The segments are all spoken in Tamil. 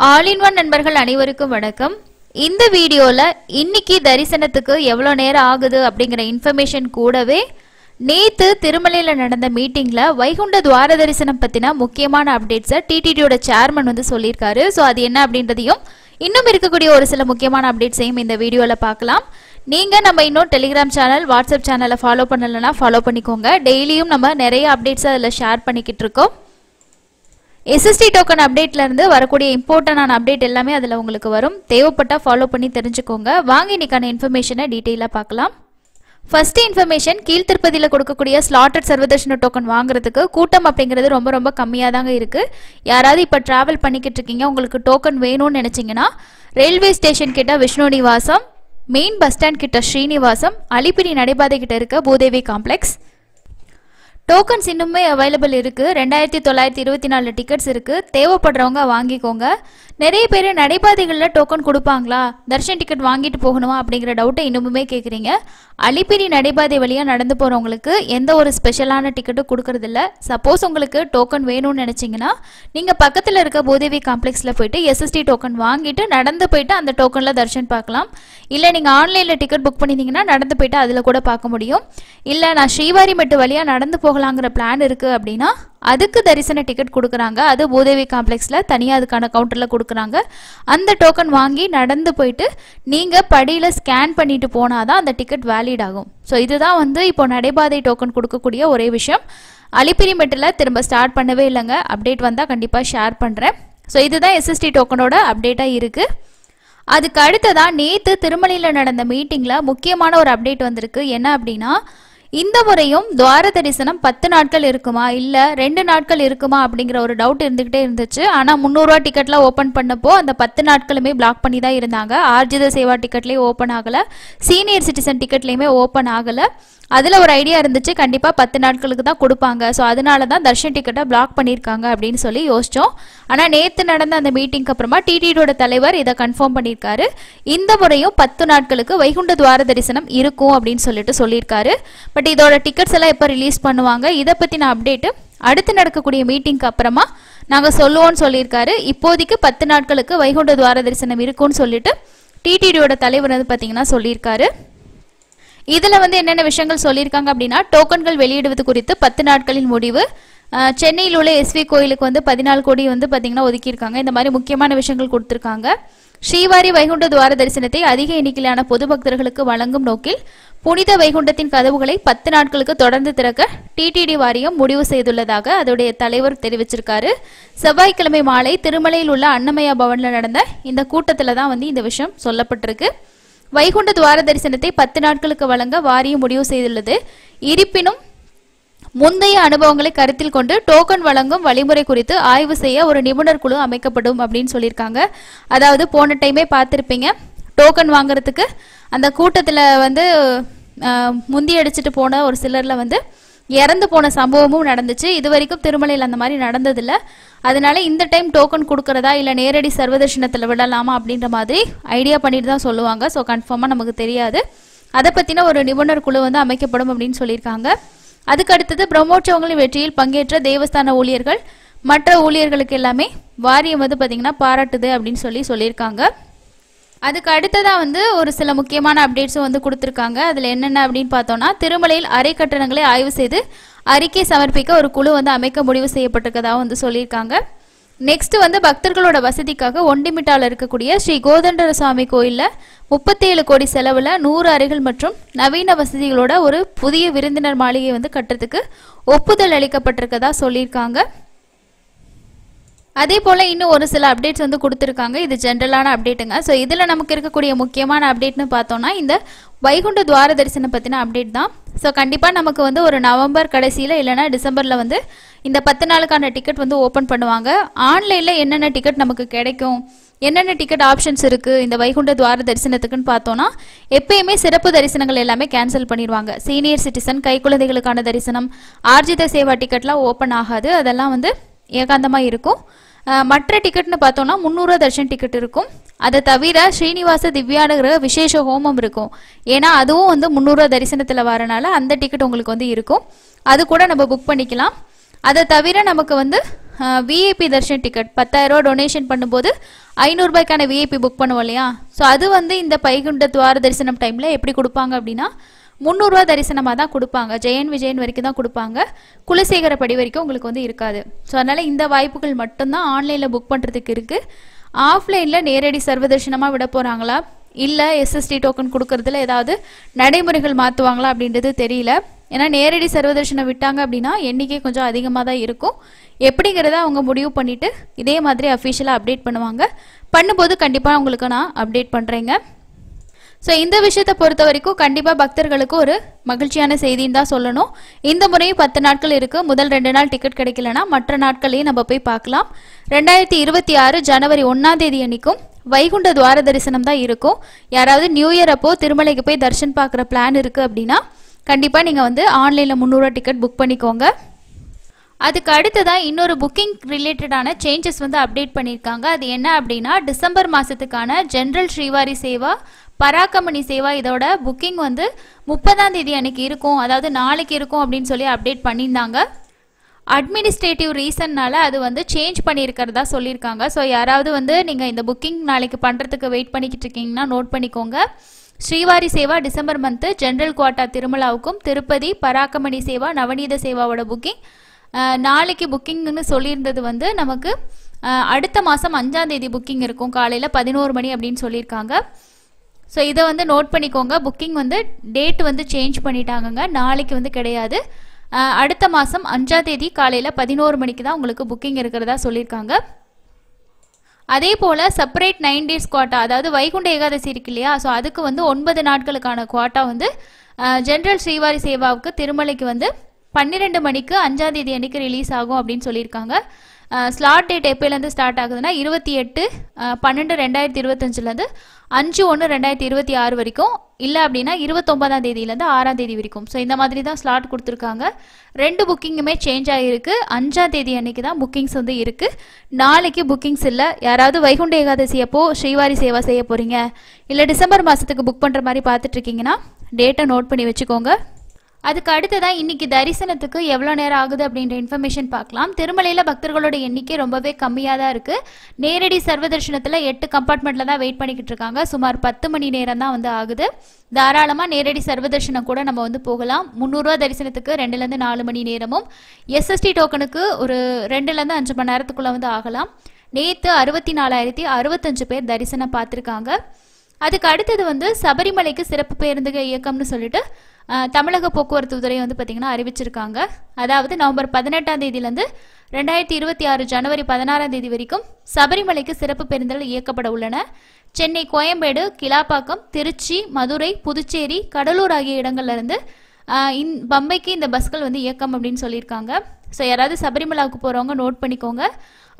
ஆல் இன் ஒன் நண்பர்கள் அனைவருக்கும் வணக்கம். இந்த வீடியோல இன்னைக்கு தரிசனத்துக்கு எவ்வளவு நேரம் ஆகுது அப்படிங்கிற இன்ஃபர்மேஷன் கூடவே நேத்து திருமலையில நடந்த மீட்டிங்ல வைகுண்ட துவார தரிசனம் பத்தின முக்கியமான அப்டேட்ஸை டிடிடியோட சேர்மன் வந்து சொல்லியிருக்காரு. ஸோ அது என்ன அப்படின்றதையும் இன்னும் இருக்கக்கூடிய ஒரு சில முக்கியமான அப்டேட்ஸையும் இந்த வீடியோல பார்க்கலாம். நீங்க நம்ம இன்னும் டெலிகிராம் சேனல், வாட்ஸ்அப் சேனலை ஃபாலோ பண்ணலன்னா ஃபாலோ பண்ணிக்கோங்க. டெய்லியும் நம்ம நிறைய அப்டேட்ஸ் அதில் ஷேர் பண்ணிக்கிட்டு இருக்கோம். SST டோக்கன் அப்டேட்ல இருந்து வரக்கூடிய இம்பார்ட்டன்டான அப்டேட் எல்லாமே அதில் உங்களுக்கு வரும். தேவைப்பட்டா ஃபாலோ பண்ணி தெரிஞ்சுக்கோங்க. வாங்க இன்னைக்கான இன்ஃபர்மேஷனை டீட்டெயிலாக பார்க்கலாம். ஃபர்ஸ்ட் இன்ஃபர்மேஷன், கீழ்த்திருப்பதியில் கொடுக்கக்கூடிய ஸ்லாட்டட் சர்வதர்ஷன டோக்கன் வாங்குறதுக்கு கூட்டம் அப்படிங்கிறது ரொம்ப ரொம்ப கம்மியாக தாங்க இருக்கு. யாராவது இப்போ டிராவல் பண்ணிக்கிட்டு இருக்கீங்க, உங்களுக்கு டோக்கன் வேணும்னு நினைச்சீங்கன்னா ரயில்வே ஸ்டேஷன் கிட்ட Vishnu Nivasam, main bus stand கிட்ட ஸ்ரீனிவாசம், அலிப்பிரி நடைபாதை கிட்ட இருக்க பூதேவி காம்ப்ளெக்ஸ். டோக்கன்ஸ் இன்னுமே அவைலபிள் இருக்கு. 2924 டிக்கெட்ஸ் இருக்கு. தேவைப்படுறவங்க வாங்கிக்கோங்க. நிறைய பேர் நடைபாதைகளில் டோக்கன் கொடுப்பாங்களா, தர்ஷன் டிக்கெட் வாங்கிட்டு போகணுமா அப்படிங்கிற டவுட்டை இன்னுமே கேட்குறீங்க. அலிப்பிரி நடைபாதை வழியாக நடந்து போகிறவங்களுக்கு எந்த ஒரு ஸ்பெஷலான டிக்கெட்டும் கொடுக்கறதில்ல. சப்போஸ் உங்களுக்கு டோக்கன் வேணும்னு நினச்சிங்கன்னா நீங்கள் பக்கத்தில் இருக்க பூதேவி காம்ப்ளெக்ஸில் போயிட்டு SST டோக்கன் வாங்கிட்டு நடந்து போயிட்டு அந்த டோக்கனில் தர்ஷன் பார்க்கலாம். இல்லை நீங்கள் ஆன்லைனில் டிக்கெட் புக் பண்ணியிருந்தீங்கன்னா நடந்து போயிட்டு அதில் கூட பார்க்க முடியும். இல்லை நான் ஸ்ரீவாரிமெட்டு வழியாக நடந்து போகலாங்கிற பிளான் இருக்குது அப்படின்னா அதுக்கு தரிசன டிக்கெட் கொடுக்குறாங்க. அது பூதேவி காம்ப்ளெக்ஸில் தனியாக அதுக்கான கவுண்டரில் கொடுக்குறாங்க. அந்த டோக்கன் வாங்கி நடந்து போயிட்டு நீங்கள் படியில் ஸ்கேன் பண்ணிட்டு போனால் தான் அந்த டிக்கெட் வேலிட் ஆகும். ஸோ இதுதான் வந்து இப்போ நடைபாதை டோக்கன் கொடுக்கக்கூடிய ஒரே விஷயம். அலிப்பிரி மெட்டில் திரும்ப ஸ்டார்ட் பண்ணவே இல்லைங்க. அப்டேட் வந்தால் கண்டிப்பாக ஷேர் பண்ணுறேன். ஸோ இதுதான் SST டோக்கனோட அப்டேட்டாக இருக்குது. அதுக்கு அடுத்ததான் நேற்று திருமலையில் நடந்த மீட்டிங்கில் முக்கியமான ஒரு அப்டேட் வந்திருக்கு. என்ன அப்படின்னா, இந்த முறையும் துவார தரிசனம் 10 நாட்கள் இருக்குமா இல்லை 2 நாட்கள் இருக்குமா அப்படிங்கிற ஒரு டவுட் இருந்துகிட்டே இருந்துச்சு. ஆனால் 300 ரூபா டிக்கெட்லாம் ஓப்பன் பண்ணப்போ அந்த 10 நாட்களுமே பிளாக் பண்ணி தான் இருந்தாங்க. ஆர்ஜித சேவா டிக்கெட்லேயும் ஓப்பன் ஆகலை, சீனியர் சிட்டிசன் டிக்கெட்லேயுமே ஓப்பன் ஆகலை. அதில் ஒரு ஐடியா இருந்துச்சு, கண்டிப்பாக 10 நாட்களுக்கு தான் கொடுப்பாங்க, ஸோ அதனால தான் தர்ஷன் டிக்கெட்டை பிளாக் பண்ணியிருக்காங்க அப்படின்னு சொல்லி யோசித்தோம். ஆனால் நேற்று நடந்த அந்த மீட்டிங்க்கு அப்புறமா டிடிடியோட தலைவர் இதை கன்ஃபார்ம் பண்ணியிருக்காரு. இந்த முறையும் 10 நாட்களுக்கு வைகுண்ட துவார தரிசனம் இருக்கும் அப்படின்னு சொல்லியிருக்காரு. பட் இதோட டிக்கெட்ஸ் எல்லாம் எப்போ ரிலீஸ் பண்ணுவாங்க, இதை பற்றின அப்டேட்டு அடுத்து நடக்கக்கூடிய மீட்டிங்க்கு அப்புறமா நாங்கள் சொல்லுவோம்னு சொல்லியிருக்காரு. இப்போதைக்கு 10 நாட்களுக்கு வைகுண்ட துவார தரிசனம் இருக்கும்னு சொல்லிட்டு டிடிடியோட தலைவர் வந்து பார்த்தீங்கன்னா சொல்லியிருக்காரு. இதில் வந்து என்னென்ன விஷயங்கள் சொல்லியிருக்காங்க அப்படின்னா, டோக்கன்கள் வெளியிடுவது குறித்து 10 நாட்களின் முடிவு, சென்னையில் உள்ள SV கோயிலுக்கு வந்து 14 கோடி வந்து பார்த்தீங்கன்னா ஒதுக்கியிருக்காங்க. இந்த மாதிரி முக்கியமான விஷயங்கள் கொடுத்துருக்காங்க. ஸ்ரீவாரி வைகுண்ட துவார தரிசனத்தை அதிக எண்ணிக்கையிலான பொது பக்தர்களுக்கு வழங்கும் நோக்கில் புனித வைகுண்டத்தின் கதவுகளை 10 நாட்களுக்கு தொடர்ந்து திறக்க டிடிடி வாரியம் முடிவு செய்துள்ளதாக அதோடைய தலைவர் தெரிவிச்சிருக்காரு. செவ்வாய்க்கிழமை மாலை திருமலையில் உள்ள அன்னமயா பவன்ல நடந்த இந்த கூட்டத்தில் தான் வந்து இந்த விஷயம் சொல்லப்பட்டிருக்கு. வைகுண்ட துவார தரிசனத்தை 10 நாட்களுக்கு வழங்க வாரியம் முடிவு செய்துள்ளது. இருப்பினும் முந்தைய அனுபவங்களை கருத்தில் கொண்டு டோக்கன் வழங்கும் வழிமுறை குறித்து ஆய்வு செய்ய ஒரு நிபுணர் குழு அமைக்கப்படும் அப்படின்னு சொல்லியிருக்காங்க. அதாவது போன டைமே பார்த்துருப்பீங்க, டோக்கன் வாங்குறதுக்கு அந்த கூட்டத்தில் வந்து முந்தி அடிச்சுட்டு போன ஒரு சிலரில் வந்து இறந்து போன சம்பவமும் நடந்துச்சு. இது வரைக்கும் திருமலையில் அந்த மாதிரி நடந்ததில்லை. அதனால இந்த டைம் டோக்கன் கொடுக்கறதா இல்லை நேரடி சர்வதர்ஷனத்தில் விடலாமா அப்படின்ற மாதிரி ஐடியா பண்ணிட்டு தான் சொல்லுவாங்க. ஸோ கன்ஃபார்மாக நமக்கு தெரியாது. அதை பற்றின ஒரு நிபுணர் குழு வந்து அமைக்கப்படும் அப்படின்னு சொல்லியிருக்காங்க. அதுக்கு அடுத்தது பிரம்மோற்சவங்களின் வெற்றியில் பங்கேற்ற தேவஸ்தான ஊழியர்கள் மற்ற ஊழியர்களுக்கு எல்லாமே வாரியம் வந்து பார்த்தீங்கன்னா பாராட்டுது அப்படின்னு சொல்லியிருக்காங்க. அதுக்கு அடுத்ததாக வந்து ஒரு சில முக்கியமான அப்டேட்ஸும் வந்து கொடுத்துருக்காங்க. அதில் என்னென்ன அப்படின்னு பார்த்தோன்னா, திருமலையில் அறை கட்டணங்களை ஆய்வு செய்து அறிக்கை சமர்ப்பிக்க ஒரு குழு வந்து அமைக்க முடிவு செய்யப்பட்டிருக்கதாக வந்து சொல்லியிருக்காங்க. நெக்ஸ்ட் வந்து பக்தர்களோட வசதிக்காக ஒண்டிமிட்டாவில் இருக்கக்கூடிய ஸ்ரீ கோதண்டர சுவாமி கோயிலில் 37 கோடி செலவில் 100 அறைகள் மற்றும் நவீன வசதிகளோட ஒரு புதிய விருந்தினர் மாளிகை வந்து கட்டுறதுக்கு ஒப்புதல் அளிக்கப்பட்டிருக்கதா சொல்லியிருக்காங்க. அதே போல் இன்னும் ஒரு சில அப்டேட்ஸ் வந்து கொடுத்துருக்காங்க. இது ஜென்ரலான அப்டேட்டுங்க. ஸோ இதில் நமக்கு இருக்கக்கூடிய முக்கியமான அப்டேட்னு பார்த்தோன்னா இந்த வைகுண்ட துவார தரிசனம் பற்றின அப்டேட் தான். ஸோ கண்டிப்பாக நமக்கு வந்து ஒரு நவம்பர் கடைசியில் இல்லைனா டிசம்பரில் வந்து இந்த 10 நாளுக்கான டிக்கெட் வந்து ஓப்பன் பண்ணுவாங்க. ஆன்லைனில் என்னென்ன டிக்கெட் நமக்கு கிடைக்கும், என்னென்ன டிக்கெட் ஆப்ஷன்ஸ் இருக்குது இந்த வைகுண்ட துவார தரிசனத்துக்குன்னு பார்த்தோன்னா, எப்பயுமே சிறப்பு தரிசனங்கள் எல்லாமே கேன்சல் பண்ணிடுவாங்க. சீனியர் சிட்டிசன், கைக்குழந்தைகளுக்கான தரிசனம், ஆர்ஜித சேவா டிக்கெட்லாம் ஓப்பன் ஆகாது. அதெல்லாம் வந்து ஏகாந்தமாக இருக்கும். மற்ற டிக்கெட்னு பார்த்தோன்னா 300 தர்ஷன் டிக்கெட் இருக்கும். அதை தவிர ஸ்ரீனிவாச திவ்யானுகிரக விசேஷ ஹோமம் இருக்கும். ஏன்னா அதுவும் வந்து 300 தரிசனத்தில் வரனால அந்த டிக்கெட் உங்களுக்கு வந்து இருக்கும். அது கூட நம்ம புக் பண்ணிக்கலாம். அதை தவிர நமக்கு வந்து விஐபி தர்ஷன் டிக்கெட் 10,000 ரூபா டொனேஷன் பண்ணும்போது 500 ரூபாய்க்கான விஐபி புக் பண்ணுவோம் இல்லையா? ஸோ அது வந்து இந்த வைகுண்ட துவார தரிசனம் டைமில் எப்படி கொடுப்பாங்க அப்படின்னா 300 ரூபா தரிசனமாக தான் கொடுப்பாங்க. ஜெயன் விஜயன் வரைக்கும் தான் கொடுப்பாங்க. குலசேகரப்படி வரைக்கும் உங்களுக்கு வந்து இருக்காது. ஸோ அதனால் இந்த வாய்ப்புகள் மட்டும்தான் ஆன்லைனில் புக் பண்ணுறதுக்கு இருக்குது. ஆஃப்லைனில் நேரடி சர்வதர்ஷனமாக விட போகிறாங்களா இல்லை எஸ்எஸ்டி டோக்கன் கொடுக்கறதுல ஏதாவது நடைமுறைகள் மாற்றுவாங்களா அப்படின்றது தெரியல. ஏன்னா நேரடி சர்வதர்ஷனம் விட்டாங்க அப்படின்னா எண்ணிக்கை கொஞ்சம் அதிகமாக தான் இருக்கும். எப்படிங்கிறத அவங்க முடிவு பண்ணிவிட்டு இதே மாதிரி அஃபிஷியலாக அப்டேட் பண்ணுவாங்க. பண்ணும்போது கண்டிப்பாக உங்களுக்கு நான் அப்டேட் பண்ணுறேங்க. ஸோ இந்த விஷயத்தை பொறுத்த வரைக்கும் கண்டிப்பாக பக்தர்களுக்கு ஒரு மகிழ்ச்சியான செய்தின்னு தான் சொல்லணும். இந்த முறையும் 10 நாட்கள் இருக்குது. முதல் 2 நாள் டிக்கெட் கிடைக்கலனா மற்ற நாட்களையும் நம்ம போய் பார்க்கலாம். 2026 ஜனவரி 1ஆம் தேதி அன்னைக்கும் வைகுண்ட துவார தரிசனம் தான் இருக்கும். யாராவது நியூ இயர் அப்போ திருமலைக்கு போய் தரிசனம் பார்க்குற பிளான் இருக்குது அப்படின்னா கண்டிப்பாக நீங்கள் வந்து ஆன்லைனில் 300 ரூபா டிக்கெட் புக் பண்ணிக்கோங்க. அதுக்கு அடுத்ததான் இன்னொரு புக்கிங் ரிலேட்டடான சேஞ்சஸ் வந்து அப்டேட் பண்ணியிருக்காங்க. அது என்ன அப்படின்னா டிசம்பர் மாதத்துக்கான ஜென்ரல் ஸ்ரீவாரி சேவா, பராக்கமணி சேவா இதோட புக்கிங் வந்து 30ஆம் தேதி அன்னைக்கு இருக்கும், அதாவது நாளைக்கு இருக்கும் அப்படின்னு சொல்லி அப்டேட் பண்ணியிருந்தாங்க. அட்மினிஸ்ட்ரேட்டிவ் ரீசன்னால அது வந்து சேஞ்ச் பண்ணியிருக்கிறதா சொல்லியிருக்காங்க. ஸோ யாராவது வந்து நீங்கள் இந்த புக்கிங் நாளைக்கு பண்ணுறதுக்கு வெயிட் பண்ணிக்கிட்டு இருக்கீங்கன்னா நோட் பண்ணிக்கோங்க. Srivari Seva December month general quota திருமலாவுக்கும், திருப்பதி பராக்கமணி சேவா நவநீத சேவாவோட புக்கிங் நாளைக்கு புக்கிங்னு சொல்லியிருந்தது வந்து நமக்கு அடுத்த மாதம் 5ஆம் தேதி புக்கிங் இருக்கும் காலையில் 11 மணி அப்படின்னு சொல்லியிருக்காங்க. ஸோ இதை வந்து நோட் பண்ணிக்கோங்க. புக்கிங் வந்து டேட் வந்து சேஞ்ச் பண்ணிட்டாங்கங்க. நாளைக்கு வந்து கிடையாது. அடுத்த மாதம் 5ஆம் தேதி காலையில் 11 மணிக்கு தான் உங்களுக்கு புக்கிங் இருக்கிறதா சொல்லியிருக்காங்க. அதே போல் செப்பரேட் 9 days குவாட்டா, அதாவது வைகுண்ட ஏகாதசி இருக்கு இல்லையா? ஸோ அதுக்கு வந்து 9 நாட்களுக்கான குவாட்டா வந்து ஜென்ரல் ஸ்ரீவாரி சேவாவுக்கு திருமலைக்கு வந்து 12 மணிக்கு 5ஆம் தேதி அன்னைக்கு ரிலீஸ் ஆகும் அப்படின்னு சொல்லியிருக்காங்க. ஸ்லாட் டேட் எப்போலேருந்து ஸ்டார்ட் ஆகுதுன்னா 28/12/2025 5/1/2026 வரைக்கும், இல்லை அப்படின்னா 29ஆம் தேதியிலேருந்து 6ஆம் தேதி வரைக்கும். ஸோ இந்த மாதிரி தான் ஸ்லாட் கொடுத்துருக்காங்க. 2 புக்கிங்குமே சேஞ்ச் ஆகிருக்கு. 5ஆம் தேதி அன்னைக்கு தான் புக்கிங்ஸ் வந்து இருக்குது. நாளைக்கு புக்கிங்ஸ் இல்லை. யாராவது வைகுண்ட ஏகாதசி அப்போ ஸ்ரீவாரி சேவா செய்ய போகிறீங்க இல்லை டிசம்பர் மாதத்துக்கு புக் பண்ணுற மாதிரி பார்த்துட்ருக்கீங்கன்னா டேட்டை நோட் பண்ணி வச்சுக்கோங்க. அதுக்கு அடுத்ததான் இன்னைக்கு தரிசனத்துக்கு எவ்வளோ நேரம் ஆகுது அப்படின்ற இன்ஃபர்மேஷன் பார்க்கலாம். திருமலையில் பக்தர்களோட எண்ணிக்கை ரொம்பவே கம்மியாக தான் இருக்குது. நேரடி சர்வதர்ஷனத்தில் 8 கம்பார்ட்மெண்ட்டில் தான் வெயிட் பண்ணிக்கிட்டு இருக்காங்க. சுமார் 10 மணி நேரம் தான் வந்து ஆகுது. தாராளமாக நேரடி சர்வதர்ஷனம் கூட நம்ம வந்து போகலாம். 300 ரூபா தரிசனத்துக்கு 2லேருந்து 4 மணி நேரமும், எஸ்எஸ்டி டோக்கனுக்கு ஒரு 2லேருந்து 5 மணி நேரத்துக்குள்ளே வந்து ஆகலாம். நேற்று 64,065 பேர் தரிசனம் பார்த்துருக்காங்க. அதுக்கு அடுத்தது வந்து சபரிமலைக்கு சிறப்பு பேருந்துக இயக்கம்னு சொல்லிட்டு தமிழக போக்குவரத்து துறை வந்து பார்த்திங்கன்னா அறிவிச்சிருக்காங்க. அதாவது நவம்பர் 18ஆம் தேதியிலேருந்து 2026 ஜனவரி 16ஆம் தேதி வரைக்கும் சபரிமலைக்கு சிறப்பு பேருந்துகள் இயக்கப்பட உள்ளன. சென்னை, கோயம்பேடு, கிளாப்பாக்கம், திருச்சி, மதுரை, புதுச்சேரி, கடலூர் ஆகிய இடங்கள்லேருந்து பம்பைக்கு இந்த பஸ்கள் வந்து இயக்கம் அப்படின்னு சொல்லியிருக்காங்க. ஸோ யாராவது சபரிமலாவுக்கு போகிறவங்க நோட் பண்ணிக்கோங்க.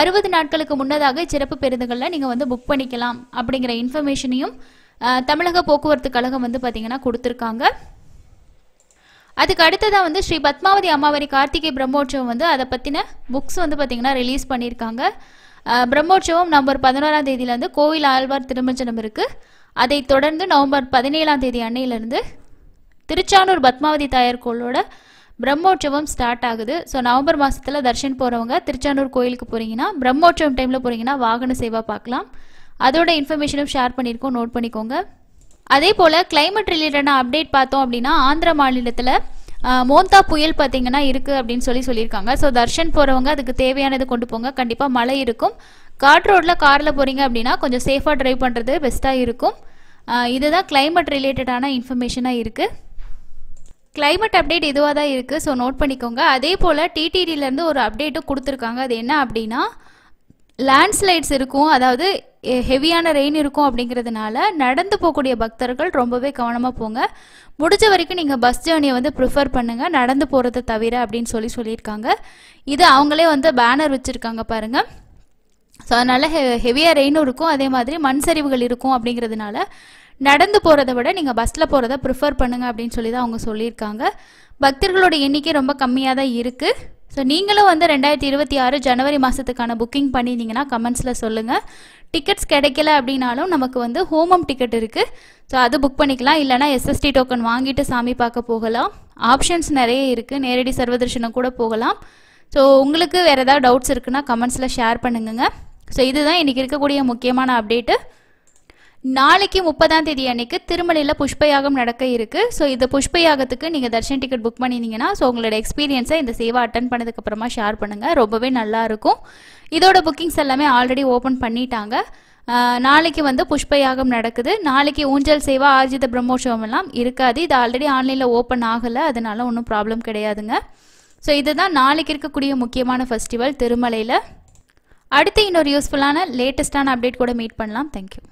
60 நாட்களுக்கு முன்னதாக சிறப்பு பேருந்துகளில் நீங்கள் வந்து புக் பண்ணிக்கலாம் அப்படிங்கிற இன்ஃபர்மேஷனையும் தமிழக போக்குவரத்து கழகம் வந்து பார்த்திங்கன்னா கொடுத்துருக்காங்க. அதுக்கு அடுத்ததான் வந்து ஸ்ரீ பத்மாவதி அம்மாவாரி கார்த்திகை பிரம்மோற்சவம் வந்து அதை பற்றின புக்ஸ் வந்து பார்த்திங்கன்னா ரிலீஸ் பண்ணியிருக்காங்க. பிரம்மோற்சவம் நவம்பர் 11ஆம் தேதியிலேருந்து கோவில் ஆழ்வார் திருமஞ்சனம் இருக்குது. அதை தொடர்ந்து நவம்பர் 17ஆம் தேதி அன்னையிலேருந்து திருச்சானூர் பத்மாவதி தாயார் கோயிலோட பிரம்மோற்சவம் ஸ்டார்ட் ஆகுது. ஸோ நவம்பர் மாதத்தில் தர்ஷன் போகிறவங்க திருச்சானூர் கோயிலுக்கு போகிறீங்கன்னா பிரம்மோற்சவம் டைமில் போகிறீங்கன்னா வாகன சேவா பார்க்கலாம். அதோட இன்ஃபர்மேஷனும் ஷேர் பண்ணியிருக்கோம், நோட் பண்ணிக்கோங்க. அதே போல் கிளைமேட் ரிலேட்டடான அப்டேட் பார்த்தோம் அப்படின்னா ஆந்திர மாநிலத்தில் மோந்தா புயல் பார்த்திங்கன்னா இருக்குது அப்படின்னு சொல்லியிருக்காங்க. ஸோ தர்ஷன் போகிறவங்க அதுக்கு தேவையானது கொண்டு போங்க. கண்டிப்பாக மழை இருக்கும். காட் ரோட்டில் காரில் போகிறீங்க அப்படின்னா கொஞ்சம் சேஃபாக ட்ரைவ் பண்ணுறது பெஸ்ட்டாக இருக்கும். இதுதான் கிளைமேட் ரிலேட்டடான இன்ஃபர்மேஷனாக இருக்குது. கிளைமேட் அப்டேட் இதுவாக தான் இருக்குது. ஸோ நோட் பண்ணிக்கோங்க. அதே போல் டிடிடியிலேருந்து ஒரு அப்டேட்டும் கொடுத்துருக்காங்க. அது என்ன அப்படின்னா லேண்ட்ஸ்லைட்ஸ் இருக்கும், அதாவது ஹெவியான ரெயின் இருக்கும். அப்படிங்கிறதுனால நடந்து போகக்கூடிய பக்தர்கள் ரொம்பவே கவனமாக போங்க. முடிஞ்ச வரைக்கும் நீங்கள் பஸ் ஜேர்னியை வந்து ப்ரிஃபர் பண்ணுங்கள், நடந்து போகிறத தவிர அப்படின்னு சொல்லியிருக்காங்க. இது அவங்களே வந்து பேனர் வச்சுருக்காங்க பாருங்கள். ஸோ அதனால் ஹெவியாக ரெயினும் இருக்கும், அதே மாதிரி மண் சரிவுகள் இருக்கும். அப்படிங்கிறதுனால நடந்து போகிறத விட நீங்கள் பஸ்ஸில் போகிறத ப்ரிஃபர் பண்ணுங்கள் அப்படின்னு சொல்லி தான் அவங்க சொல்லியிருக்காங்க. பக்தர்களோட எண்ணிக்கை ரொம்ப கம்மியாக தான் இருக்குது. ஸோ நீங்களும் வந்து 2026 ஜனவரி மாதத்துக்கான புக்கிங் பண்ணியிருந்தீங்கன்னா கமெண்ட்ஸில் சொல்லுங்கள். டிக்கெட்ஸ் கிடைக்கல அப்படின்னாலும் நமக்கு வந்து ஹோமம் டிக்கெட் இருக்குது. ஸோ அது புக் பண்ணிக்கலாம். இல்லைனா எஸ்எஸ்டி டோக்கன் வாங்கிட்டு சாமி பார்க்க போகலாம். ஆப்ஷன்ஸ் நிறைய இருக்குது. நேரடி சர்வதர்ஷனம் கூட போகலாம். ஸோ உங்களுக்கு வேறு ஏதாவது டவுட்ஸ் இருக்குன்னா கமெண்ட்ஸில் ஷேர் பண்ணுங்க. ஸோ இதுதான் இன்றைக்கி இருக்கக்கூடிய முக்கியமான அப்டேட்டு. நாளைக்கு 30ஆம் தேதி அன்னைக்கு திருமலையில் புஷ்பயாகம் நடக்க இருக்குது. ஸோ இந்த புஷ்பயாகத்துக்கு நீங்கள் தர்ஷன் டிக்கெட் புக் பண்ணியிருந்தீங்கன்னா ஸோ உங்களோட எக்ஸ்பீரியன்ஸை இந்த சேவை அட்டன் பண்ணதுக்கப்புறமா ஷேர் பண்ணுங்கள். ரொம்பவே நல்லாயிருக்கும். இதோட புக்கிங்ஸ் எல்லாமே ஆல்ரெடி ஓப்பன் பண்ணிட்டாங்க. நாளைக்கு வந்து புஷ்பயாகம் நடக்குது. நாளைக்கு ஊஞ்சல் சேவா ஆர்ஜித பிரம்மோற்சவம் எல்லாம் இருக்காது. இது ஆல்ரெடி ஆன்லைனில் ஓப்பன் ஆகலை, அதனால ஒன்றும் ப்ராப்ளம் கிடையாதுங்க. ஸோ இதுதான் நாளைக்கு இருக்கக்கூடிய முக்கியமான ஃபெஸ்டிவல் திருமலையில். அடுத்து இன்னொரு யூஸ்ஃபுல்லான லேட்டஸ்டான அப்டேட் கூட மீட் பண்ணலாம். தேங்க்யூ.